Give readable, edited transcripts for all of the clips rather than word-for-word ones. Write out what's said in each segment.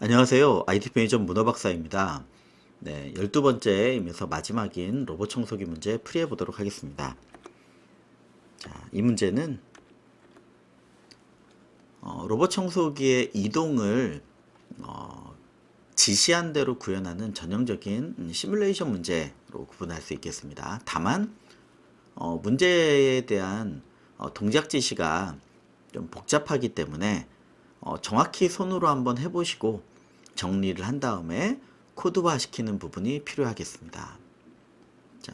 안녕하세요. IT 편의점 문어박사입니다. 네, 12번째이면서 마지막인 로봇 청소기 문제 풀이해 보도록 하겠습니다. 자, 이 문제는 로봇 청소기의 이동을 지시한 대로 구현하는 전형적인 시뮬레이션 문제로 구분할 수 있겠습니다. 다만 문제에 대한 동작 지시가 좀 복잡하기 때문에 정확히 손으로 한번 해보시고 정리를 한 다음에 코드화 시키는 부분이 필요하겠습니다. 자,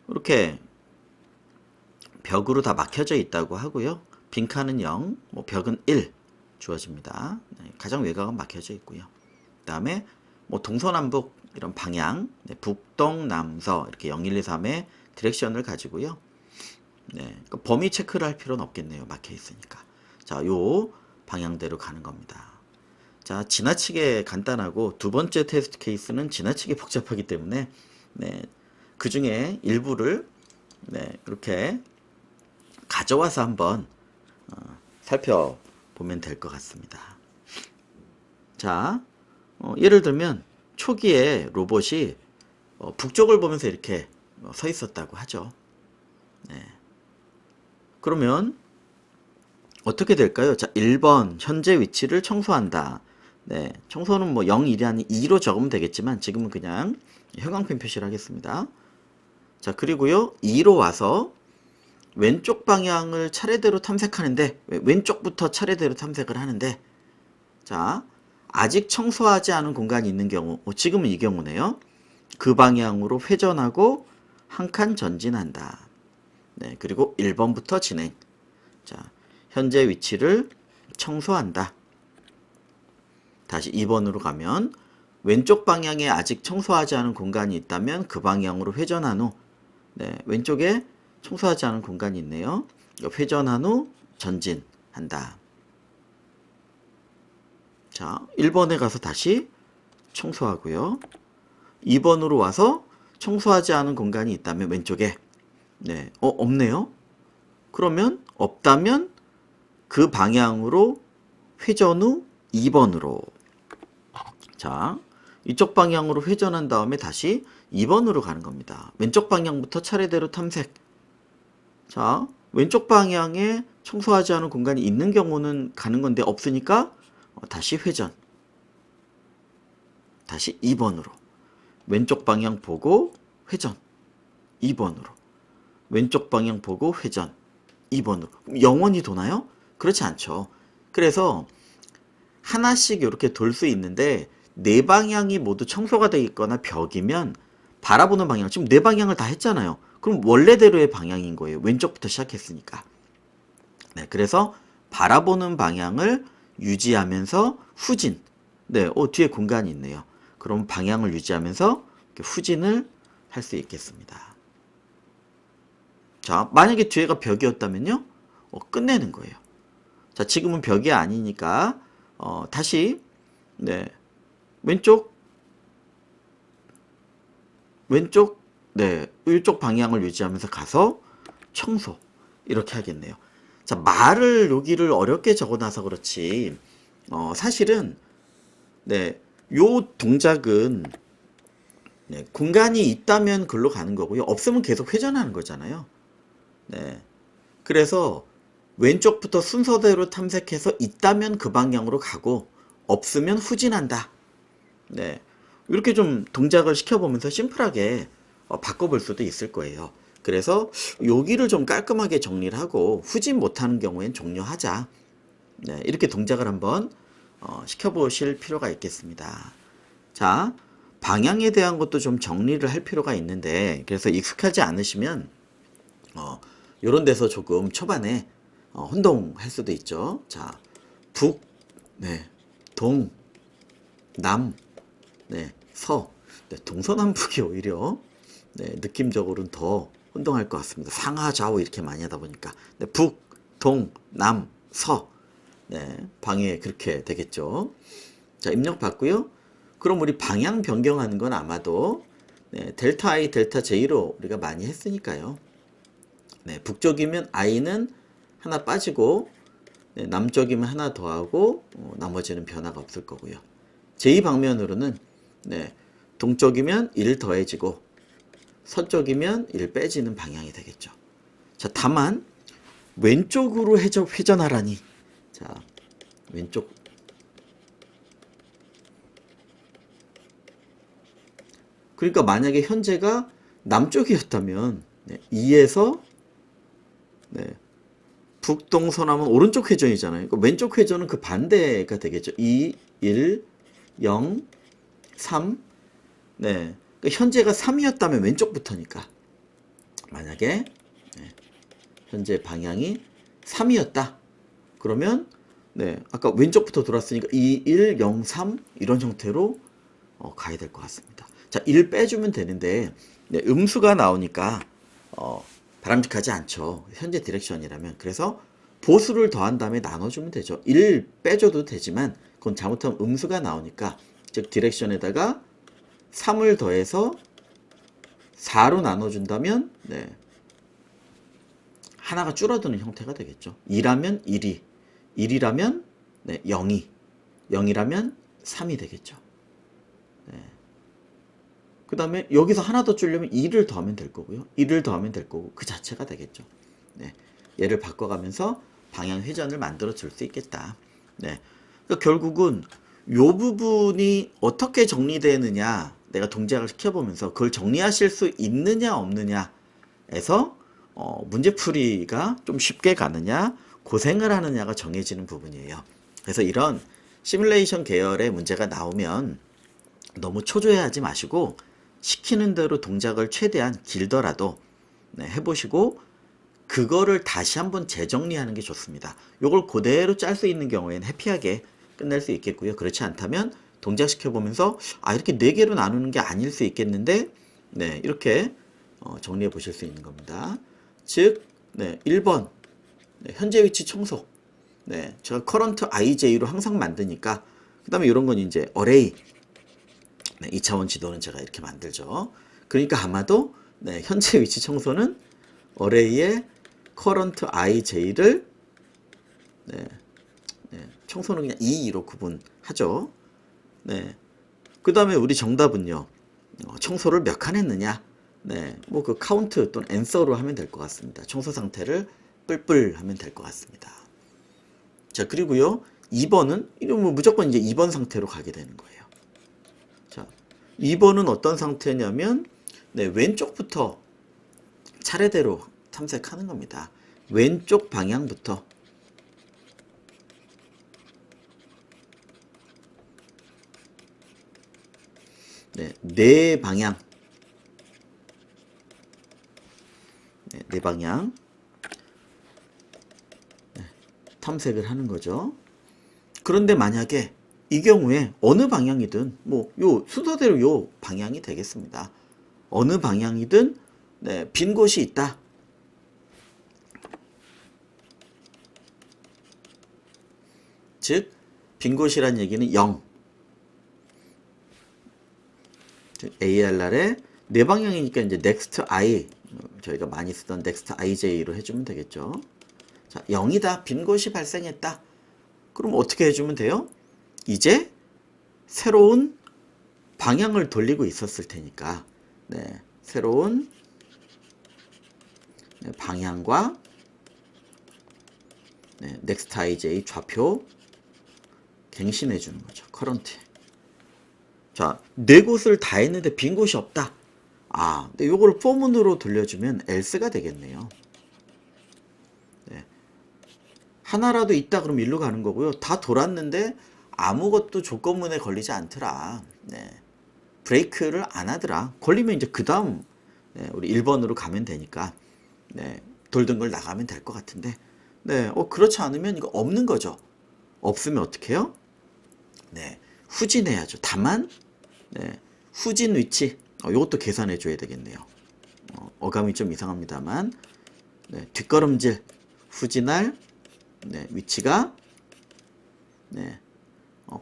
이렇게 벽으로 다 막혀져 있다고 하고요. 빈칸은 0, 벽은 1 주어집니다. 네, 가장 외곽은 막혀져 있고요. 그 다음에 동서남북 이런 방향, 네, 북동, 남서 이렇게 0, 1, 2, 3의 디렉션을 가지고요. 네, 범위 체크를 할 필요는 없겠네요. 막혀 있으니까. 자, 요 방향대로 가는 겁니다. 자, 지나치게 간단하고 두 번째 테스트 케이스는 지나치게 복잡하기 때문에 그 중에 일부를 이렇게 가져와서 한번 살펴보면 될 것 같습니다. 자, 예를 들면 초기에 로봇이 북쪽을 보면서 이렇게 서 있었다고 하죠. 그러면 어떻게 될까요? 자, 1번 현재 위치를 청소한다. 네, 청소는 0, 1이 아닌 2로 적으면 되겠지만 지금은 그냥 형광펜 표시를 하겠습니다. 자, 그리고요 2로 와서 왼쪽 방향을 차례대로 탐색하는데 왼쪽부터 차례대로 탐색을 하는데 자, 아직 청소하지 않은 공간이 있는 경우 지금은 이 경우네요. 그 방향으로 회전하고 한 칸 전진한다. 네, 그리고 1번부터 진행. 자, 현재 위치를 청소한다. 다시 2번으로 가면 왼쪽 방향에 아직 청소하지 않은 공간이 있다면 그 방향으로 회전한 후 왼쪽에 청소하지 않은 공간이 있네요. 회전한 후 전진한다. 자, 1번에 가서 다시 청소하고요. 2번으로 와서 청소하지 않은 공간이 있다면 왼쪽에 없네요. 그러면 없다면 그 방향으로 회전 후 2번으로 자, 이쪽 방향으로 회전한 다음에 다시 2번으로 가는 겁니다. 왼쪽 방향부터 차례대로 탐색. 자, 왼쪽 방향에 청소하지 않은 공간이 있는 경우는 가는 건데 없으니까 다시 회전. 다시 2번으로. 왼쪽 방향 보고 회전. 2번으로. 왼쪽 방향 보고 회전. 2번으로. 영원히 도나요? 그렇지 않죠. 그래서 하나씩 이렇게 돌 수 있는데 네 방향이 모두 청소가 되어 있거나 벽이면 바라보는 방향, 지금 네 방향을 다 했잖아요. 그럼 원래대로의 방향인 거예요. 왼쪽부터 시작했으니까. 네, 그래서 바라보는 방향을 유지하면서 후진. 네, 뒤에 공간이 있네요. 그럼 방향을 유지하면서 후진을 할 수 있겠습니다. 자, 만약에 뒤에가 벽이었다면요? 끝내는 거예요. 자, 지금은 벽이 아니니까 다시 왼쪽 이쪽 방향을 유지하면서 가서 청소 이렇게 하겠네요. 자, 말을 여기를 어렵게 적어놔서 그렇지 사실은 요 동작은 공간이 있다면 글로 가는 거고요. 없으면 계속 회전하는 거잖아요. 그래서 왼쪽부터 순서대로 탐색해서 있다면 그 방향으로 가고 없으면 후진한다. 이렇게 좀 동작을 시켜보면서 심플하게 바꿔볼 수도 있을 거예요. 그래서 여기를 좀 깔끔하게 정리를 하고 후진 못하는 경우엔 종료하자. 이렇게 동작을 한번 시켜보실 필요가 있겠습니다. 자, 방향에 대한 것도 좀 정리를 할 필요가 있는데 그래서 익숙하지 않으시면 이런 데서 조금 초반에 혼동할 수도 있죠. 자, 북, 동, 남, 서. 동서남북이 오히려 느낌적으로는 더 혼동할 것 같습니다. 상하 좌우 이렇게 많이 하다 보니까 북, 동, 남, 서. 방해 그렇게 되겠죠. 자, 입력 받고요. 그럼 우리 방향 변경하는 건 아마도 델타 I, 델타 J로 우리가 많이 했으니까요. 북쪽이면 I는 하나 빠지고 남쪽이면 하나 더하고 나머지는 변화가 없을 거고요. 제2방면으로는 네, 동쪽이면 1 더해지고 서쪽이면 1 빼지는 방향이 되겠죠. 자, 다만 왼쪽으로 회전하라니. 자, 왼쪽. 그러니까 만약에 현재가 남쪽이었다면 네, 2에서 네, 북동서남은 오른쪽 회전이잖아요. 그러니까 왼쪽 회전은 그 반대가 되겠죠. 2, 1, 0, 3. 네. 그러니까 현재가 3이었다면 왼쪽부터니까. 만약에 네, 현재 방향이 3이었다. 그러면 네, 아까 왼쪽부터 돌았으니까 2, 1, 0, 3 이런 형태로 가야 될 것 같습니다. 자, 1 빼주면 되는데 네, 음수가 나오니까 바람직하지 않죠. 현재 디렉션이라면. 그래서 보수를 더한 다음에 나눠주면 되죠. 1 빼줘도 되지만 그건 잘못하면 음수가 나오니까, 즉 디렉션에다가 3을 더해서 4로 나눠준다면 네, 하나가 줄어드는 형태가 되겠죠. 2라면 1이, 1이라면 네, 0이, 0이라면 3이 되겠죠. 네. 그 다음에 여기서 하나 더 줄려면 2를 더하면 될 거고요. 1을 더하면 될 거고 그 자체가 되겠죠. 네. 얘를 바꿔가면서 방향 회전을 만들어 줄 수 있겠다. 네. 그러니까 결국은 요 부분이 어떻게 정리되느냐, 내가 동작을 시켜보면서 그걸 정리하실 수 있느냐 없느냐에서 문제풀이가 좀 쉽게 가느냐 고생을 하느냐가 정해지는 부분이에요. 그래서 이런 시뮬레이션 계열의 문제가 나오면 너무 초조해하지 마시고 시키는 대로 동작을 최대한 길더라도 네, 해보시고 그거를 다시 한번 재정리하는 게 좋습니다. 요걸 그대로 짤 수 있는 경우에는 해피하게 끝낼 수 있겠고요. 그렇지 않다면 동작시켜 보면서 이렇게 4개로 나누는 게 아닐 수 있겠는데 네, 이렇게 정리해 보실 수 있는 겁니다. 즉 네, 1번 네, 현재 위치 청소. 네, 제가 current ij로 항상 만드니까, 그 다음에 이런 건 이제 array. 네, 2차원 지도는 제가 이렇게 만들죠. 그러니까 아마도 네, 현재 위치 청소는 array의 current ij를 네, 네, 청소는 그냥 2로 구분하죠. 네, 그 다음에 우리 정답은요, 청소를 몇 칸 했느냐. 네, 뭐 그 카운트 또는 answer로 하면 될 것 같습니다. 청소 상태를 뿔뿔 하면 될 것 같습니다. 자, 그리고요 2번은 이거 뭐 무조건 이제 2번 상태로 가게 되는 거예요. 자, 2번은 어떤 상태냐면 네, 왼쪽부터 차례대로 탐색하는 겁니다. 왼쪽 방향부터 네, 네 방향, 네 방향 네, 탐색을 하는 거죠. 그런데 만약에 이 경우에 어느 방향이든 뭐 요 순서대로 요 방향이 되겠습니다. 어느 방향이든 네, 빈 곳이 있다. 즉 빈 곳이란 얘기는 0. 즉 ARR의 네 방향이니까 이제 next i, 저희가 많이 쓰던 next ij로 해주면 되겠죠. 자, 0이다. 빈 곳이 발생했다. 그럼 어떻게 해주면 돼요? 이제 새로운 방향을 돌리고 있었을 테니까 네, 새로운 네, 방향과 네, next ij 좌표 갱신해 주는 거죠. current. 자, 네 곳을 다 했는데 빈 곳이 없다. 근데 요걸 포문으로 돌려주면 else가 되겠네요. 네. 하나라도 있다 그럼 일로 가는 거고요. 다 돌았는데 아무것도 조건문에 걸리지 않더라. 네. 브레이크를 안 하더라. 걸리면 이제 그 다음 네, 우리 1번으로 가면 되니까 네, 돌던 걸 나가면 될 것 같은데 네, 그렇지 않으면 이거 없는 거죠. 없으면 어떻게 해요? 네, 후진해야죠. 다만 네, 후진 위치 이것도 계산해 줘야 되겠네요. 어감이 좀 이상합니다만 네, 뒷걸음질 후진할 네, 위치가 네,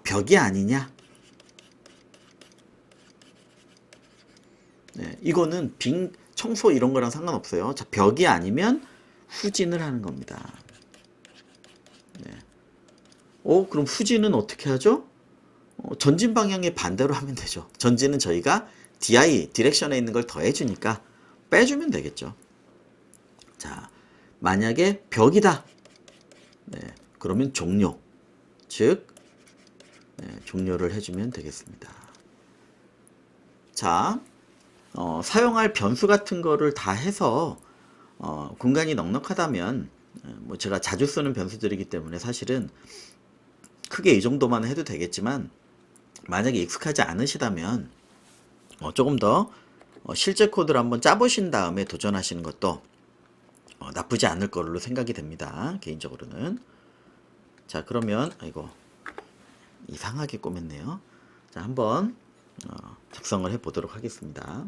벽이 아니냐. 네, 이거는 빙 청소 이런 거랑 상관없어요. 자, 벽이 아니면 후진을 하는 겁니다. 네. 그럼 후진은 어떻게 하죠? 전진 방향의 반대로 하면 되죠. 전진은 저희가 DI, 디렉션에 있는 걸 더해주니까 빼주면 되겠죠. 자, 만약에 벽이다. 네, 그러면 종료. 즉, 종료를 해주면 되겠습니다. 자, 사용할 변수 같은 거를 다 해서 공간이 넉넉하다면 뭐 제가 자주 쓰는 변수들이기 때문에 사실은 크게 이 정도만 해도 되겠지만 만약에 익숙하지 않으시다면 조금 더 실제 코드를 한번 짜보신 다음에 도전하시는 것도 나쁘지 않을 걸로 생각이 됩니다. 개인적으로는. 자, 그러면 아이고 이상하게 꼬맸네요. 자, 한번 작성을 해 보도록 하겠습니다.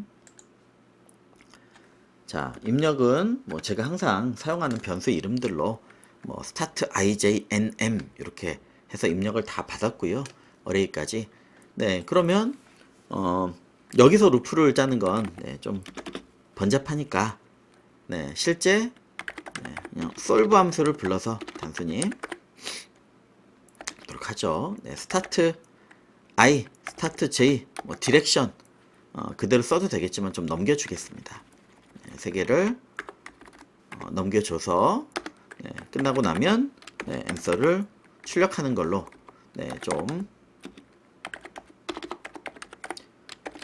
자, 입력은 뭐 제가 항상 사용하는 변수 이름들로 뭐 start ij nm 이렇게 해서 입력을 다 받았고요. 어레이까지. 네, 그러면 여기서 루프를 짜는 건 좀 번잡하니까 실제 그냥 solve 함수를 불러서 단순히 그렇게 하죠. start I, start J, 뭐 디렉션 그대로 써도 되겠지만 좀 넘겨주겠습니다. 세 개를 넘겨줘서 끝나고 나면 answer를 출력하는 걸로 좀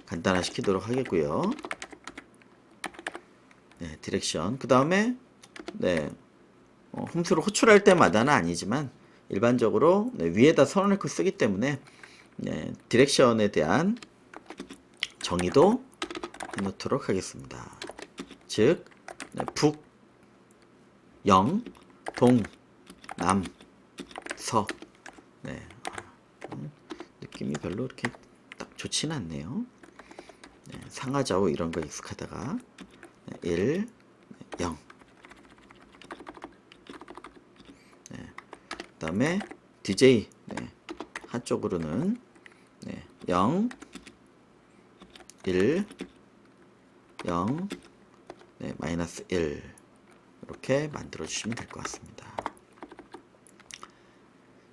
간단화시키도록 하겠고요. 디렉션. 그 다음에 홈수를 호출할 때마다는 아니지만 일반적으로 위에다 선을 쓰기 때문에 디렉션에 대한 정의도 해놓도록 하겠습니다. 즉 북, 영, 동, 남, 서. 느낌이 별로 이렇게 딱 좋지는 않네요. 상하좌우 이런 거 익숙하다가 1, 0. 그 다음에 DJ 한쪽으로는 0, 1, 0, 마이너스 1 이렇게 만들어 주시면 될 것 같습니다.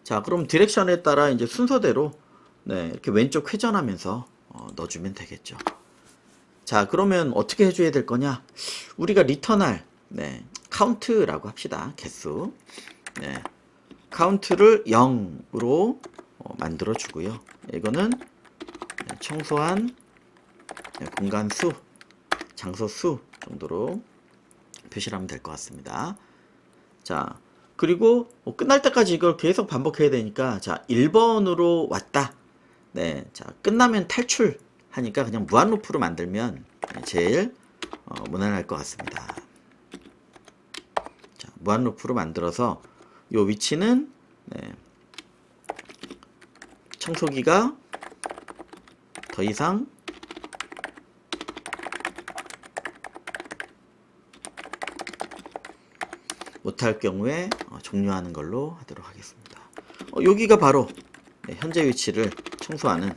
자, 그럼 디렉션에 따라 이제 순서대로 이렇게 왼쪽 회전하면서 넣어주면 되겠죠. 자, 그러면 어떻게 해줘야 될 거냐? 우리가 리턴할 카운트라고 합시다. 개수. 카운트를 0으로 만들어 주고요. 이거는 청소한 공간 수, 장소 수 정도로 표시를 하면 될 것 같습니다. 자, 그리고 끝날 때까지 이걸 계속 반복해야 되니까 자, 1번으로 왔다. 자, 끝나면 탈출 하니까 그냥 무한 루프로 만들면 제일 무난할 것 같습니다. 자, 무한 루프로 만들어서 요 위치는 청소기가 더 이상 못할 경우에 종료하는 걸로 하도록 하겠습니다. 여기가 바로 현재 위치를 청소하는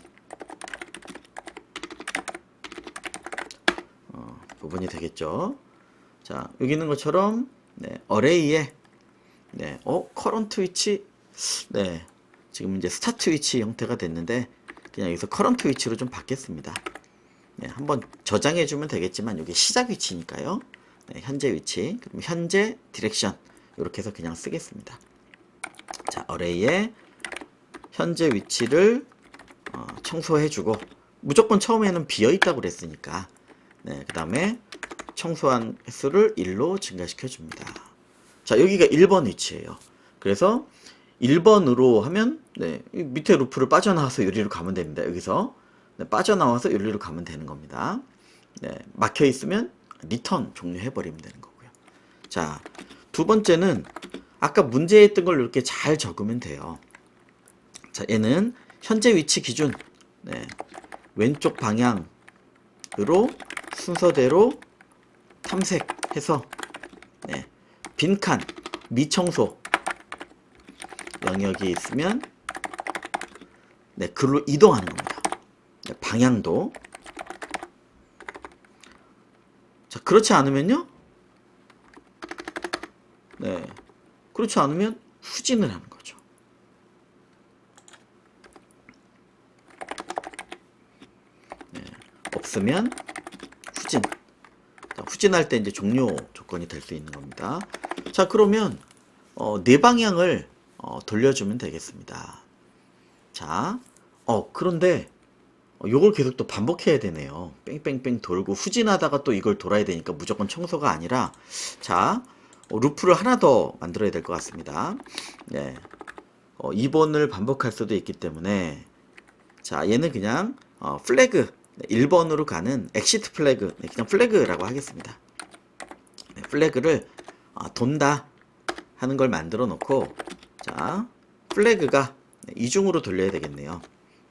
부분이 되겠죠. 자, 여기 있는 것처럼 어레이에 커런트 위치 지금 이제 스타트 위치 형태가 됐는데 그냥 여기서 커런트 위치로 좀 바뀌었습니다. 한번 저장해 주면 되겠지만 여기 시작 위치니까요. 현재 위치, 그럼 현재 디렉션 이렇게 해서 그냥 쓰겠습니다. 자, 어레이에 현재 위치를 청소해주고 무조건 처음에는 비어있다고 그랬으니까 그 다음에 청소한 횟수를 1로 증가시켜 줍니다. 자, 여기가 1번 위치예요. 그래서 1번으로 하면 밑에 루프를 빠져나와서 여기로 가면 됩니다. 여기서 빠져나와서 여기로 가면 되는 겁니다. 막혀 있으면 리턴 종료해버리면 되는 거고요. 자, 두 번째는 아까 문제에 있던 걸 이렇게 잘 적으면 돼요. 자, 얘는 현재 위치 기준 왼쪽 방향으로 순서대로 탐색해서 빈칸 미청소 영역이 있으면 글로 이동하는 겁니다. 방향도. 자, 그렇지 않으면요. 그렇지 않으면 후진을 하는 거죠. 없으면 후진. 자, 후진할 때 이제 종료 조건이 될 수 있는 겁니다. 자, 그러면 네 방향을 돌려주면 되겠습니다. 자, 그런데 요걸 계속 또 반복해야 되네요. 뺑뺑뺑 돌고 후진하다가 또 이걸 돌아야 되니까 무조건 청소가 아니라, 자, 루프를 하나 더 만들어야 될 것 같습니다. 네. 2번을 반복할 수도 있기 때문에, 자, 얘는 그냥 플래그 1번으로 가는 엑시트 플래그, 그냥 플래그라고 하겠습니다. 네, 플래그를 돈다 하는 걸 만들어 놓고, 자, 플래그가 이중으로 돌려야 되겠네요.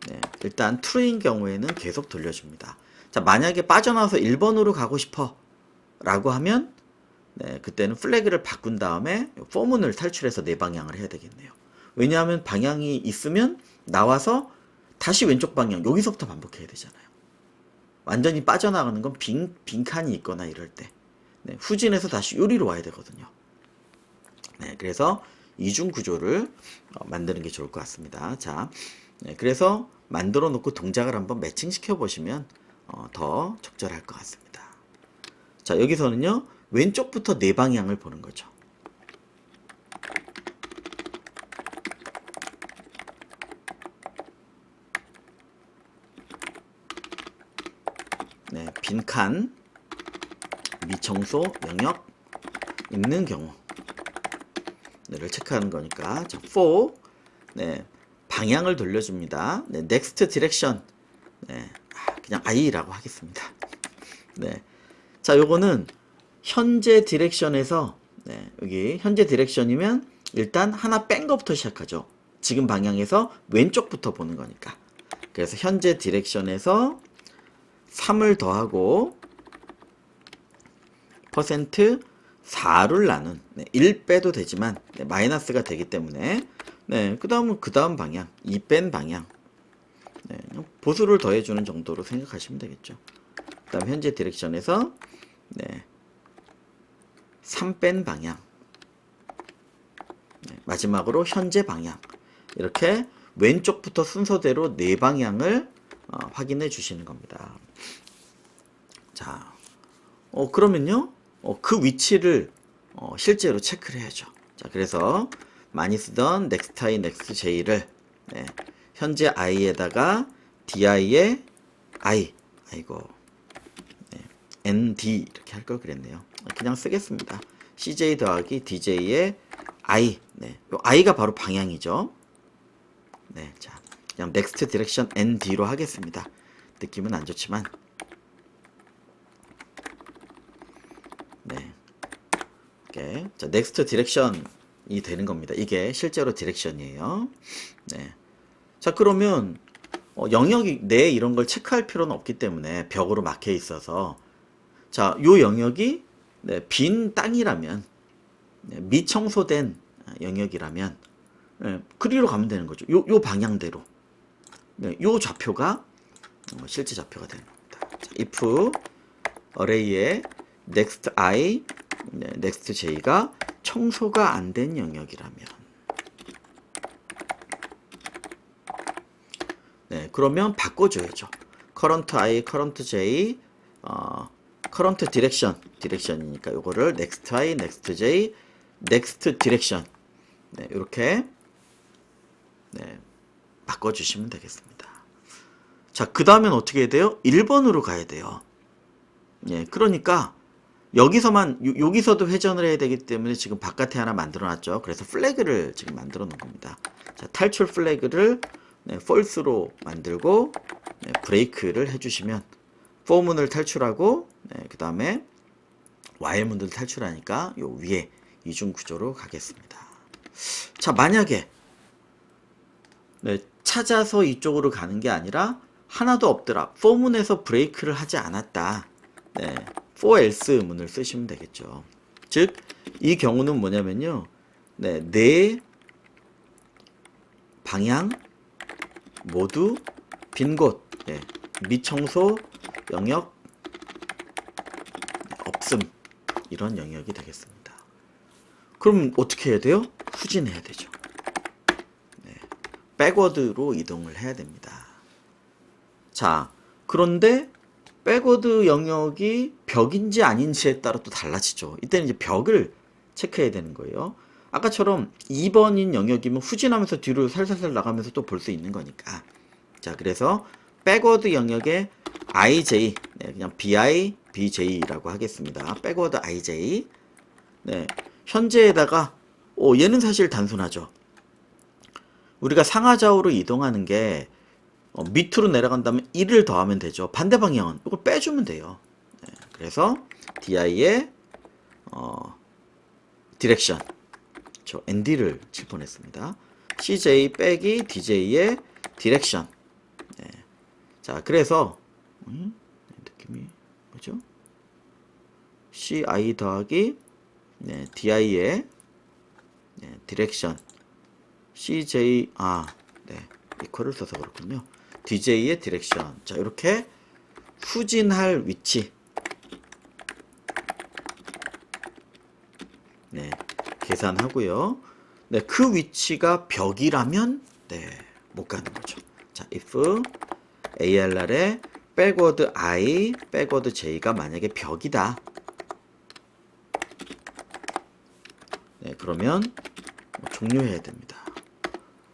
네, 일단 true인 경우에는 계속 돌려줍니다. 자, 만약에 빠져나와서 1번으로 가고 싶어 라고 하면, 네, 그때는 플래그를 바꾼 다음에 포문을 탈출해서 네 방향을 해야 되겠네요. 왜냐하면 방향이 있으면 나와서 다시 왼쪽 방향, 여기서부터 반복해야 되잖아요. 완전히 빠져나가는 건 빈칸이 있거나 이럴 때, 네, 후진해서 다시 요리로 와야 되거든요. 네, 그래서 이중 구조를 만드는 게 좋을 것 같습니다. 자, 네, 그래서 만들어 놓고 동작을 한번 매칭시켜 보시면 더 적절할 것 같습니다. 자, 여기서는요, 왼쪽부터 네 방향을 보는 거죠. 네, 빈칸, 미청소 영역 있는 경우를 체크하는 거니까, 자, for, 네, 방향을 돌려줍니다. 네, next direction, 네, 그냥 I라고 하겠습니다. 네, 자, 요거는 현재 디렉션에서, 네, 여기 현재 디렉션이면 일단 하나 뺀 것부터 시작하죠. 지금 방향에서 왼쪽부터 보는 거니까. 그래서 현재 디렉션에서 3을 더하고 퍼센트 4를 나눈, 네, 1 빼도 되지만, 네, 마이너스가 되기 때문에, 네, 그 다음 방향, 2 뺀 방향, 네, 보수를 더해주는 정도로 생각하시면 되겠죠. 그 다음 현재 디렉션에서, 네, 3 뺀 방향, 네, 마지막으로 현재 방향, 이렇게 왼쪽부터 순서대로 네 방향을 확인해 주시는 겁니다. 자, 그러면요, 그 위치를 실제로 체크를 해야죠. 자, 그래서 많이 쓰던 next i, next j를, 네, 현재 i에다가 di에 i, 아이고, 네, nd 이렇게 할 걸 그랬네요. 그냥 쓰겠습니다. cj 더하기 dj에 i, 네, 요 i가 바로 방향이죠. 네, 자, 그냥 next direction nd로 하겠습니다. 느낌은 안 좋지만, 네, 이렇게, 자, next direction이 되는 겁니다. 이게 실제로 디렉션이에요. 네, 자, 그러면 영역이 내 이런 걸 체크할 필요는 없기 때문에 벽으로 막혀 있어서, 자, 요 영역이, 네, 빈 땅이라면, 네, 미청소된 영역이라면, 네, 그리로 가면 되는 거죠. 요 방향대로. 네, 요 좌표가 실제 좌표가 되는 겁니다. 자, if array의 next i, 네, next j가 청소가 안 된 영역이라면, 네, 그러면 바꿔줘야죠. current i, current j, current direction이니까 요거를 next i, next j, next direction, 네, 이렇게, 네, 바꿔주시면 되겠습니다. 자, 그 다음엔 어떻게 해야 돼요? 1번으로 가야 돼요. 예, 그러니까 여기서도 회전을 해야 되기 때문에 지금 바깥에 하나 만들어 놨죠. 그래서 플래그를 지금 만들어 놓은 겁니다. 자, 탈출 플래그를, 네, false로 만들고, 네, 브레이크를 해주시면 for문을 탈출하고, 네, 그 다음에 while문을 탈출하니까 요 위에 이중 구조로 가겠습니다. 자, 만약에, 네, 찾아서 이쪽으로 가는 게 아니라 하나도 없더라, for문에서 브레이크를 하지 않았다, 네, for else 문을 쓰시면 되겠죠. 즉, 이 경우는 뭐냐면요, 네, 네 방향 모두 빈 곳, 네, 미청소 영역 없음, 이런 영역이 되겠습니다. 그럼 어떻게 해야 돼요? 후진해야 되죠. 네, 백워드로 이동을 해야 됩니다. 자, 그런데 백워드 영역이 벽인지 아닌지에 따라 또 달라지죠. 이때는 이제 벽을 체크해야 되는 거예요. 아까처럼 2번인 영역이면 후진하면서 뒤로 살살살 나가면서 또 볼 수 있는 거니까. 자, 그래서 백워드 영역의 IJ, 네, 그냥 BI, BJ라고 하겠습니다. 백워드 IJ. 네, 현재에다가 얘는 사실 단순하죠. 우리가 상하좌우로 이동하는 게 밑으로 내려간다면 1을 더하면 되죠. 반대 방향은 이걸 빼주면 돼요. 네, 그래서 DI의 디렉션, 저 ND를 칠 뻔했습니다. CJ 빼기 DJ의 디렉션. 네. 자, 그래서 느낌이 뭐죠? CI 더하기 네, DI의 네, 디렉션 CJ 네, 이퀄을 써서 그렇군요. DJ의 디렉션. 자, 이렇게 후진할 위치 네, 계산하고요. 네, 그 위치가 벽이라면 네, 못 가는 거죠. 자, if ARR의 백워드 I, 백워드 J가 만약에 벽이다. 네, 그러면 종료해야 됩니다.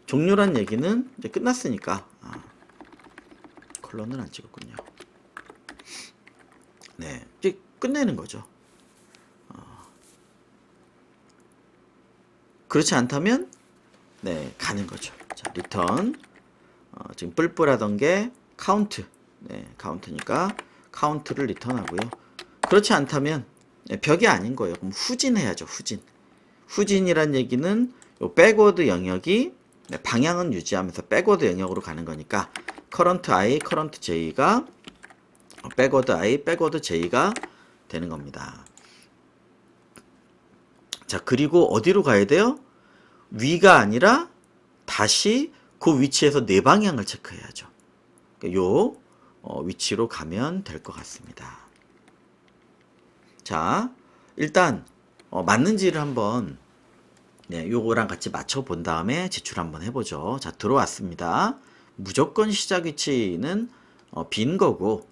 종료란 얘기는 이제 끝났으니까 컬러는 안 찍었군요. 네, 이제 끝내는 거죠. 그렇지 않다면 네, 가는 거죠. 자, 리턴 지금 뿔뿔하던 게 카운트. 네, 카운트니까 카운트를 리턴하고요. 그렇지 않다면 네, 벽이 아닌 거예요. 그럼 후진해야죠. 후진. 후진이란 얘기는 요 백워드 영역이 네, 방향은 유지하면서 백워드 영역으로 가는 거니까 current I, current J가 백워드 I, 백워드 J가 되는 겁니다. 자, 그리고 어디로 가야 돼요? 위가 아니라 다시 그 위치에서 네 방향을 체크해야죠. 요 위치로 가면 될 것 같습니다. 자, 일단 맞는지를 한번 네, 요거랑 같이 맞춰 본 다음에 제출 한번 해보죠. 자, 들어왔습니다. 무조건 시작 위치는 빈 거고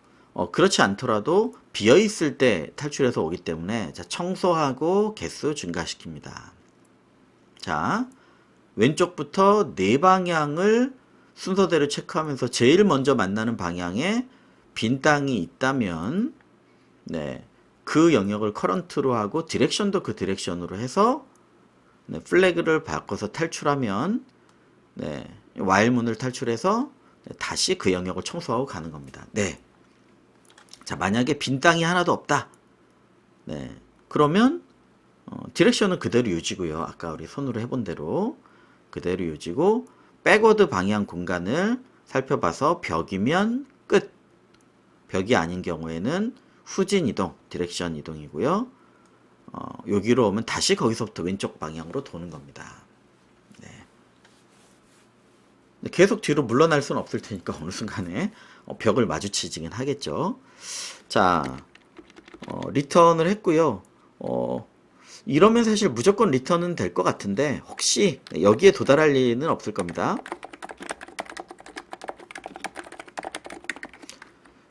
그렇지 않더라도 비어 있을 때 탈출해서 오기 때문에 자, 청소하고 개수 증가시킵니다. 자, 왼쪽부터 네 방향을 순서대로 체크하면서 제일 먼저 만나는 방향에 빈 땅이 있다면 네, 그 영역을 커런트로 하고 디렉션도 그 디렉션으로 해서 네, 플래그를 바꿔서 탈출하면 네, 와일문을 탈출해서 네, 다시 그 영역을 청소하고 가는 겁니다. 네. 자, 만약에 빈 땅이 하나도 없다. 네. 그러면 디렉션은 그대로 유지고요. 아까 우리 손으로 해본 대로 그대로 유지고 백워드 방향 공간을 살펴봐서 벽이면 끝. 벽이 아닌 경우에는 후진 이동, 디렉션 이동이고요. 여기로 오면 다시 거기서부터 왼쪽 방향으로 도는 겁니다. 네. 계속 뒤로 물러날 수는 없을 테니까 어느 순간에 벽을 마주치지긴 하겠죠. 자, 리턴을 했고요. 이러면 사실 무조건 리턴은 될 것 같은데 혹시 여기에 도달할 리는 없을 겁니다.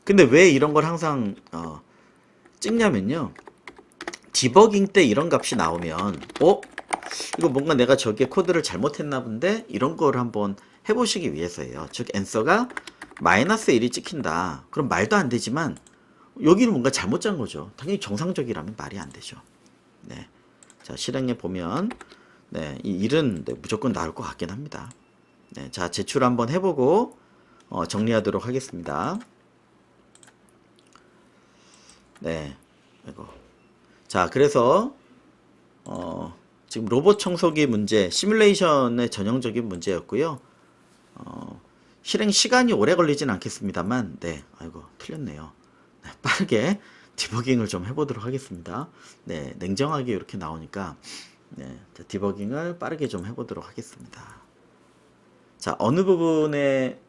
근데 왜 이런 걸 항상 찍냐면요. 디버깅 때 이런 값이 나오면 이거 뭔가 내가 저기에 코드를 잘못했나 본데 이런 걸 한번 해보시기 위해서예요. 즉 앤서가 -1이 찍힌다. 그럼 말도 안 되지만 여기는 뭔가 잘못 짠 거죠. 당연히 정상적이라면 말이 안 되죠. 네. 자, 실행해 보면 네, 이 1은 네, 무조건 나올 것 같긴 합니다. 네, 자, 제출 한번 해보고 정리하도록 하겠습니다. 네, 이거. 자, 그래서 지금 로봇 청소기 문제, 시뮬레이션의 전형적인 문제였고요. 실행 시간이 오래 걸리진 않겠습니다만, 네, 아이고 틀렸네요. 네, 빠르게 디버깅을 좀 해보도록 하겠습니다. 네, 냉정하게 이렇게 나오니까 네, 자, 디버깅을 빠르게 좀 해보도록 하겠습니다. 자, 어느 부분에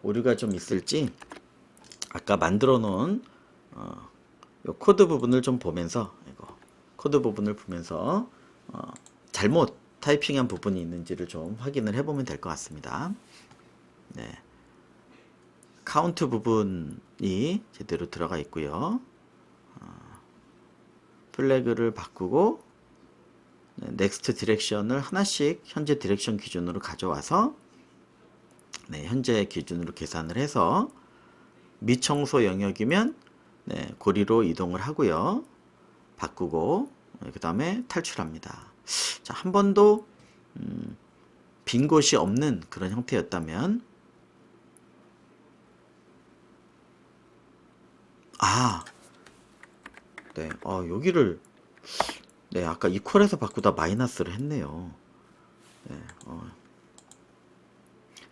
오류가 좀 있을지 아까 만들어 놓은 요 코드 부분을 좀 보면서 코드 부분을 보면서 잘못 타이핑한 부분이 있는지를 좀 확인을 해보면 될 것 같습니다. 네. 카운트 부분이 제대로 들어가 있고요. 플래그를 바꾸고 넥스트 디렉션을 하나씩 현재 디렉션 기준으로 가져와서 현재 기준으로 계산을 해서 미청소 영역이면 고리로 이동을 하고요. 바꾸고 그 다음에 탈출합니다. 자, 한 번도 빈 곳이 없는 그런 형태였다면 여기를 아까 이퀄에서 바꾸다 마이너스를 했네요.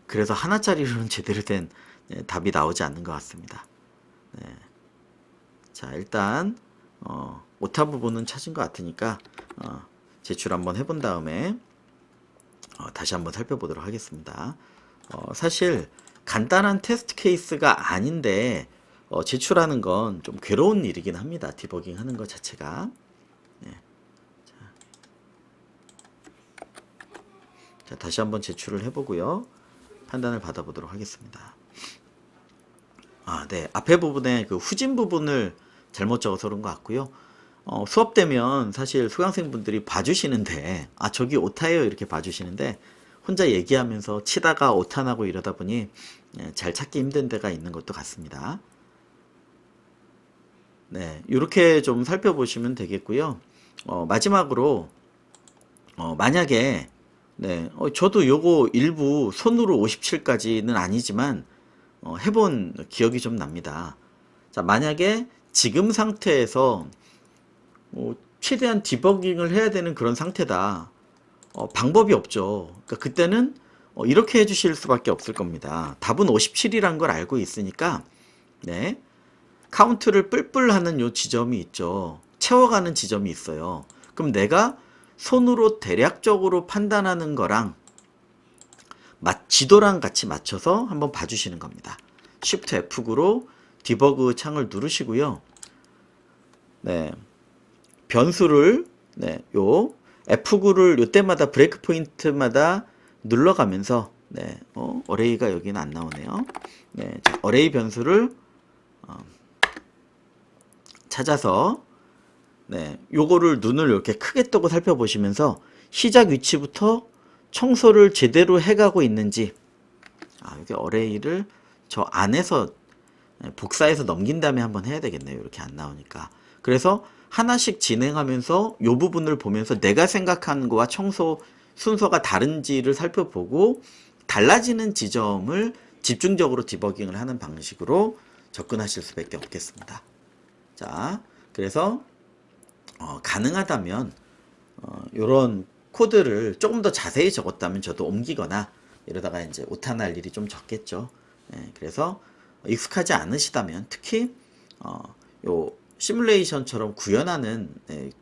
그래서 하나짜리로는 제대로 된 답이 나오지 않는 것 같습니다. 자, 일단 오타 부분은 찾은 것 같으니까 제출 한번 해본 다음에 다시 한번 살펴보도록 하겠습니다. 사실 간단한 테스트 케이스가 아닌데 제출하는 건 좀 괴로운 일이긴 합니다. 디버깅 하는 것 자체가. 자, 다시 한번 제출을 해보고요. 판단을 받아보도록 하겠습니다. 앞에 부분에 그 후진 부분을 잘못 적어서 그런 것 같고요. 수업 때면 사실 수강생분들이 봐주시는데 저기 오타예요 이렇게 봐주시는데 혼자 얘기하면서 치다가 오타 나고 이러다 보니 잘 찾기 힘든 데가 있는 것도 같습니다. 이렇게 좀 살펴보시면 되겠고요. 마지막으로 만약에 저도 요거 일부 손으로 57까지는 아니지만 해본 기억이 좀 납니다. 자, 만약에 지금 상태에서 최대한 디버깅을 해야 되는 그런 상태다. 방법이 없죠. 그러니까 그때는 이렇게 해주실 수밖에 없을 겁니다. 답은 57이란 걸 알고 있으니까 카운트를 뿔뿔 하는 요 지점이 있죠. 채워가는 지점이 있어요. 그럼 내가 손으로 대략적으로 판단하는 거랑 지도랑 같이 맞춰서 한번 봐주시는 겁니다. Shift F9로 디버그 창을 누르시고요. 변수를 요 F9를 요때마다 브레이크 포인트마다 눌러가면서 어레이가 여기는 안 나오네요. 자, 어레이 변수를 찾아서 요거를 눈을 이렇게 크게 뜨고 살펴보시면서 시작 위치부터 청소를 제대로 해가고 있는지 여기 어레이를 저 안에서 복사해서 넘긴 다음에 한번 해야 되겠네요. 이렇게 안 나오니까. 그래서 하나씩 진행하면서 요 부분을 보면서 내가 생각하는 거와 청소 순서가 다른지를 살펴보고 달라지는 지점을 집중적으로 디버깅을 하는 방식으로 접근하실 수밖에 없겠습니다. 자, 그래서 가능하다면 요런 코드를 조금 더 자세히 적었다면 저도 옮기거나 이러다가 이제 오타 날 일이 좀 적겠죠. 그래서 익숙하지 않으시다면 특히 요 시뮬레이션처럼 구현하는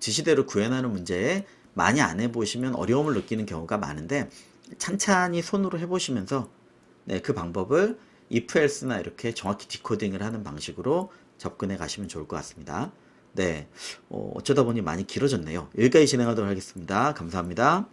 지시대로 구현하는 문제에 많이 안 해보시면 어려움을 느끼는 경우가 많은데 찬찬히 손으로 해보시면서 그 방법을 if else나 이렇게 정확히 디코딩을 하는 방식으로 접근해 가시면 좋을 것 같습니다. 어쩌다 보니 많이 길어졌네요. 여기까지 진행하도록 하겠습니다. 감사합니다.